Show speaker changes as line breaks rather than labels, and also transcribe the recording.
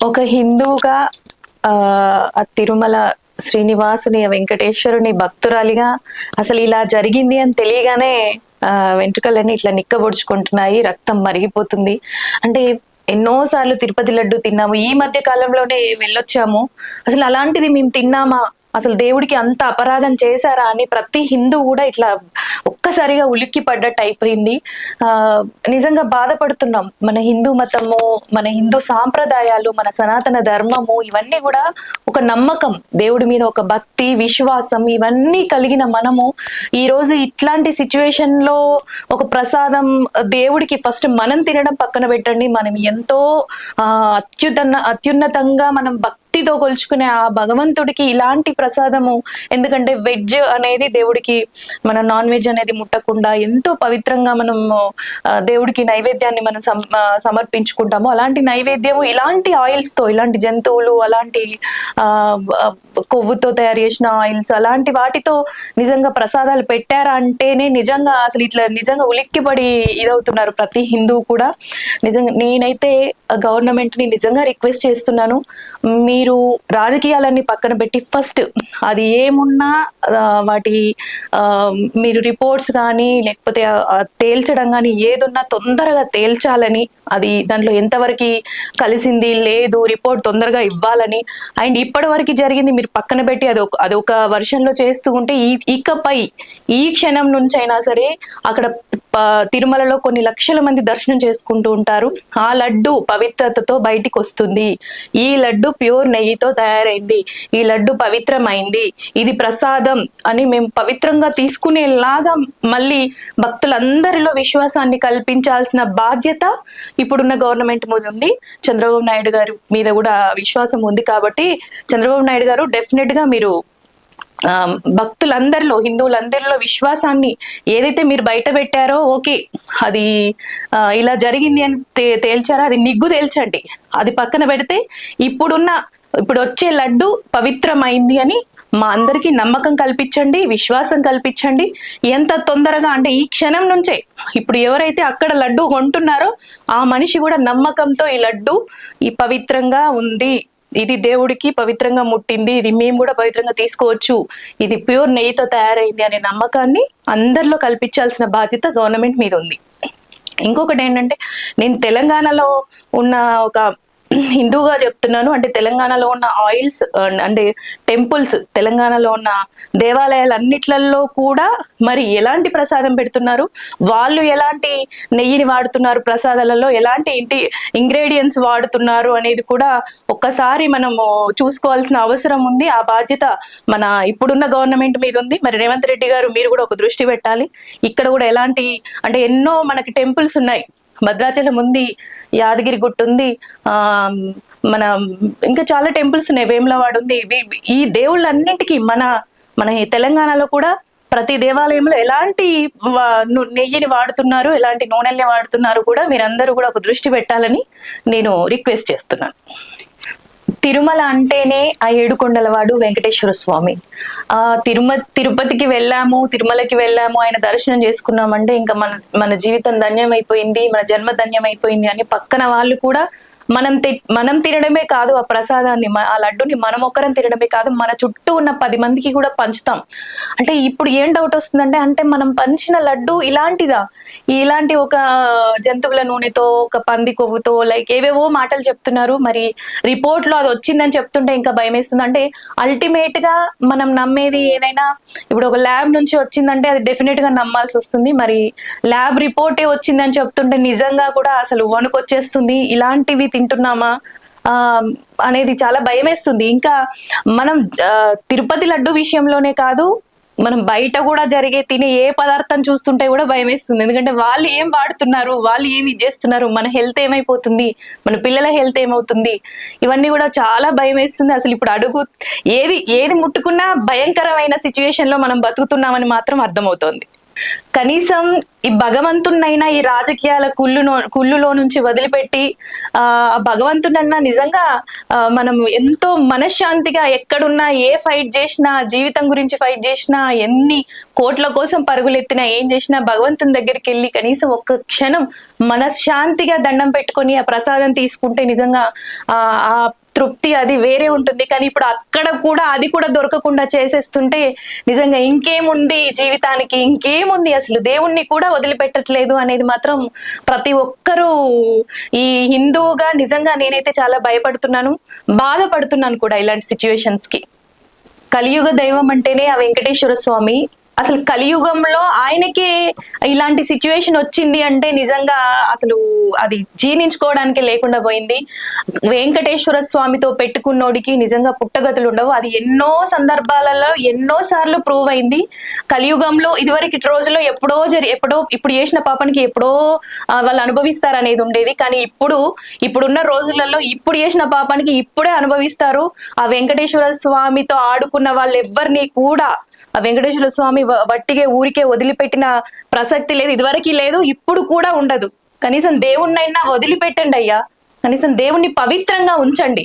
ఒక హిందువుగా ఆ తిరుమల శ్రీనివాసుని వెంకటేశ్వరుని భక్తురాలిగా అసలు ఇలా జరిగింది అని తెలియగానే వెంట్రుకలన్నీ ఇట్లా నిక్కబొడుచుకుంటున్నాయి, రక్తం మరిగిపోతుంది. అంటే ఎన్నోసార్లు తిరుపతి లడ్డు తిన్నాము, ఈ మధ్య కాలంలోనే వెళ్ళొచ్చాము. అసలు అలాంటిది మేము తిన్నామా, అసలు దేవుడికి అంత అపరాధం చేశారా అని ప్రతి హిందూ కూడా ఇట్లా ఒక్కసారిగా ఉలిక్కి పడ్డట్టు అయిపోయింది. ఆ నిజంగా బాధపడుతున్నాం. మన హిందూ మతము, మన హిందూ సాంప్రదాయాలు, మన సనాతన ధర్మము, ఇవన్నీ కూడా ఒక నమ్మకం, దేవుడి మీద ఒక భక్తి విశ్వాసం, ఇవన్నీ కలిగిన మనము ఈ రోజు ఇట్లాంటి సిచ్యువేషన్ లో ఒక ప్రసాదం దేవుడికి ఫస్ట్ మనం తినడం పక్కన పెట్టండి, మనం ఎంతో అత్యున్నతంగా మనం భక్తితో కొలుచుకునే ఆ భగవంతుడికి ఇలాంటి ప్రసాదము, ఎందుకంటే వెజ్ అనేది దేవుడికి, మన నాన్ వెజ్ అనేది ముట్టకుండా ఎంతో పవిత్రంగా మనం దేవుడికి నైవేద్యాన్ని మనం సమర్పించుకుంటాము. అలాంటి నైవేద్యము ఇలాంటి ఆయిల్స్ తో, ఇలాంటి జంతువులు, అలాంటి కొవ్వుతో తయారు చేసిన ఆయిల్స్, అలాంటి వాటితో నిజంగా ప్రసాదాలు పెట్టారా అంటేనే నిజంగా అసలు ఇట్లా నిజంగా ఉలిక్కిపడి ఇదవుతున్నారు ప్రతి హిందువు కూడా. నిజంగా నేనైతే గవర్నమెంట్ ని నిజంగా రిక్వెస్ట్ చేస్తున్నాను, మీరు రాజకీయాలన్నీ పక్కన పెట్టి ఫస్ట్ అది ఏమున్నా వాటి మీరు రిపోర్ట్స్ కానీ లేకపోతే తేల్చడం కానీ ఏదున్నా తొందరగా తేల్చాలని, అది దాంట్లో ఎంతవరకు కలిసింది లేదు రిపోర్ట్ తొందరగా ఇవ్వాలని. అండ్ ఇప్పటి వరకు జరిగింది మీరు పక్కన పెట్టి అదొక వర్షన్ లో చేస్తూ ఉంటే ఇకపై ఈ క్షణం నుంచి అయినా సరే అక్కడ తిరుమలలో కొన్ని లక్షల మంది దర్శనం చేసుకుంటూ ఉంటారు. ఆ లడ్డు పవిత్రతతో బయటికి వస్తుంది. ఈ లడ్డు ప్యూర్ నెయ్యితో తయారైంది, ఈ లడ్డు పవిత్రమైంది, ఇది ప్రసాదం అని మేము పవిత్రంగా తీసుకునేలాగా మళ్ళీ భక్తులందరిలో విశ్వాసాన్ని కల్పించాల్సిన బాధ్యత ఇప్పుడున్న గవర్నమెంట్ మీద ఉంది. చంద్రబాబు నాయుడు గారి మీద కూడా విశ్వాసం ఉంది కాబట్టి చంద్రబాబు నాయుడు గారు డెఫినెట్ గా మీరు భక్తులందరిలో, హిందువులందరిలో విశ్వాసాన్ని ఏదైతే మీరు బయట పెట్టారో, ఓకే అది ఇలా జరిగింది అని తేల్చారో అది నిగ్గు తేల్చండి. అది పక్కన పెడితే ఇప్పుడు వచ్చే లడ్డు పవిత్రమైంది అని మా అందరికీ నమ్మకం కల్పించండి, విశ్వాసం కల్పించండి. ఎంత తొందరగా అంటే ఈ క్షణం నుంచే ఇప్పుడు ఎవరైతే అక్కడ లడ్డు కొంటున్నారో ఆ మనిషి కూడా నమ్మకంతో ఈ లడ్డు ఈ పవిత్రంగా ఉంది, ఇది దేవుడికి పవిత్రంగా ముట్టింది, ఇది మేము కూడా పవిత్రంగా తీసుకోవచ్చు, ఇది ప్యూర్ నెయ్యితో తయారైంది అనే నమ్మకాన్ని అందరిలో కల్పించాల్సిన బాధ్యత గవర్నమెంట్ మీద ఉంది. ఇంకొకటి ఏంటంటే, నేను తెలంగాణలో ఉన్న ఒక హిందూగా చెప్తున్నాను. అంటే తెలంగాణలో ఉన్న ఆయిల్స్ అంటే టెంపుల్స్, తెలంగాణలో ఉన్న దేవాలయాలన్నిట్లలో కూడా మరి ఎలాంటి ప్రసాదం పెడుతున్నారు, వాళ్ళు ఎలాంటి నెయ్యిని వాడుతున్నారు, ప్రసాదాలలో ఎలాంటి ఇంగ్రీడియంట్స్ వాడుతున్నారు అనేది కూడా ఒక్కసారి మనము చూసుకోవాల్సిన అవసరం ఉంది. ఆ బాధ్యత మన ఇప్పుడున్న గవర్నమెంట్ మీద ఉంది. మరి రేవంత్ రెడ్డి గారు మీరు కూడా ఒక దృష్టి పెట్టాలి. ఇక్కడ కూడా ఎలాంటి అంటే ఎన్నో మనకి టెంపుల్స్ ఉన్నాయి, భద్రాచలం ఉంది, యాదగిరి గుట్ట ఉంది, మన ఇంకా చాలా టెంపుల్స్ ఉన్నాయి, వేములవాడ ఉంది. ఈ దేవుళ్ళన్నింటికి మన తెలంగాణలో కూడా ప్రతి దేవాలయంలో ఎలాంటి నెయ్యిని వాడుతున్నారు, ఎలాంటి నూనెల్ని వాడుతున్నారు కూడా మీరందరూ కూడా ఒక దృష్టి పెట్టాలని నేను రిక్వెస్ట్ చేస్తున్నాను. తిరుమల అంటేనే ఆ ఏడుకొండలవాడు వెంకటేశ్వర స్వామి. తిరుపతికి వెళ్ళాము, తిరుమలకి వెళ్ళాము, ఆయన దర్శనం చేసుకున్నామంటే ఇంకా మన జీవితం ధన్యమైపోయింది, మన జన్మ ధన్యమైపోయింది అని పక్కన వాళ్ళు కూడా మనం తినడమే కాదు, ఆ ప్రసాదాన్ని, ఆ లడ్డుని మనం ఒక్కరం తినడమే కాదు, మన చుట్టూ ఉన్న 10 మందికి కూడా పంచుతాం. అంటే ఇప్పుడు ఏం డౌట్ వస్తుందంటే, అంటే మనం పంచిన లడ్డు ఇలాంటిదా, ఇలాంటి ఒక జంతువుల నూనెతో, ఒక పంది కొవ్వుతో, లైక్ ఏవేవో మాటలు చెప్తున్నారు. మరి రిపోర్ట్ లో అది వచ్చిందని చెప్తుంటే ఇంకా భయం వేస్తుంది. అంటే అల్టిమేట్ గా మనం నమ్మేది ఏదైనా ఇప్పుడు ఒక ల్యాబ్ నుంచి వచ్చిందంటే అది డెఫినెట్ గా నమ్మాల్సి వస్తుంది. మరి ల్యాబ్ రిపోర్టే వచ్చిందని చెప్తుంటే నిజంగా కూడా అసలు వణుకొచ్చేస్తుంది. ఇలాంటివి తింటున్నామా అనేది చాలా భయం వేస్తుంది. ఇంకా మనం తిరుపతి లడ్డు విషయంలోనే కాదు, మనం బయట కూడా జరిగే తినే ఏ పదార్థం చూస్తుంటే కూడా భయం వేస్తుంది. ఎందుకంటే వాళ్ళు ఏం వాడుతున్నారు, వాళ్ళు ఏమి చేస్తున్నారు, మన హెల్త్ ఏమైపోతుంది, మన పిల్లల హెల్త్ ఏమవుతుంది, ఇవన్నీ కూడా చాలా భయం వేస్తుంది. అసలు ఇప్పుడు ఏది ముట్టుకున్నా భయంకరమైన సిచ్యువేషన్ లో మనం బతుకుతున్నామని మాత్రం అర్థమవుతోంది. కనీసం ఈ భగవంతున్నైనా ఈ రాజకీయాల కుళ్ళులో నుంచి వదిలిపెట్టి ఆ భగవంతునన్నా నిజంగా మనం ఎంతో మనశ్శాంతిగా ఎక్కడున్నా, ఏ ఫైట్ చేసినా, జీవితం గురించి ఫైట్ చేసినా, ఎన్ని కోట్ల కోసం పరుగులెత్తినా, ఏం చేసినా భగవంతుని దగ్గరికి వెళ్ళి కనీసం ఒక్క క్షణం మనశ్శాంతిగా దండం పెట్టుకొని ఆ ప్రసాదం తీసుకుంటే నిజంగా ఆ తృప్తి అది వేరే ఉంటుంది. కానీ ఇప్పుడు అక్కడ కూడా అది కూడా దొరకకుండా చేసేస్తుంటే నిజంగా ఇంకేముంది జీవితానికి, ఇంకేముంది, అసలు దేవుణ్ణి కూడా వదిలిపెట్టట్లేదు అనేది మాత్రం ప్రతి ఒక్కరూ ఈ హిందువుగా నిజంగా నేనైతే చాలా భయపడుతున్నాను, బాధపడుతున్నాను కూడా ఇలాంటి సిచ్యువేషన్స్ కి. కలియుగ దైవం అంటేనే ఆ వెంకటేశ్వర స్వామి. అసలు కలియుగంలో ఆయనకే ఇలాంటి సిచ్యువేషన్ వచ్చింది అంటే నిజంగా అసలు అది జీర్ణించుకోవడానికి లేకుండా పోయింది. వెంకటేశ్వర స్వామితో పెట్టుకున్నోడికి నిజంగా పుట్టగతులు ఉండవు. అది ఎన్నో సందర్భాలలో ఎన్నో సార్లు ప్రూవ్ అయింది. కలియుగంలో ఇదివరకు రోజుల్లో ఎప్పుడో ఇప్పుడు చేసిన పాపానికి ఎప్పుడో వాళ్ళు అనుభవిస్తారు ఉండేది. కానీ ఇప్పుడున్న రోజులలో ఇప్పుడు చేసిన పాపానికి ఇప్పుడే అనుభవిస్తారు. ఆ వెంకటేశ్వర స్వామితో ఆడుకున్న వాళ్ళు ఎవ్వరిని కూడా ఆ వెంకటేశ్వర స్వామి వట్టిగే ఊరికే వదిలిపెట్టిన ప్రసక్తి లేదు, ఇదివరకు లేదు, ఇప్పుడు కూడా ఉండదు. కనీసం దేవుణ్ణైనా వదిలిపెట్టండి అయ్యా, కనీసం దేవుణ్ణి పవిత్రంగా ఉంచండి.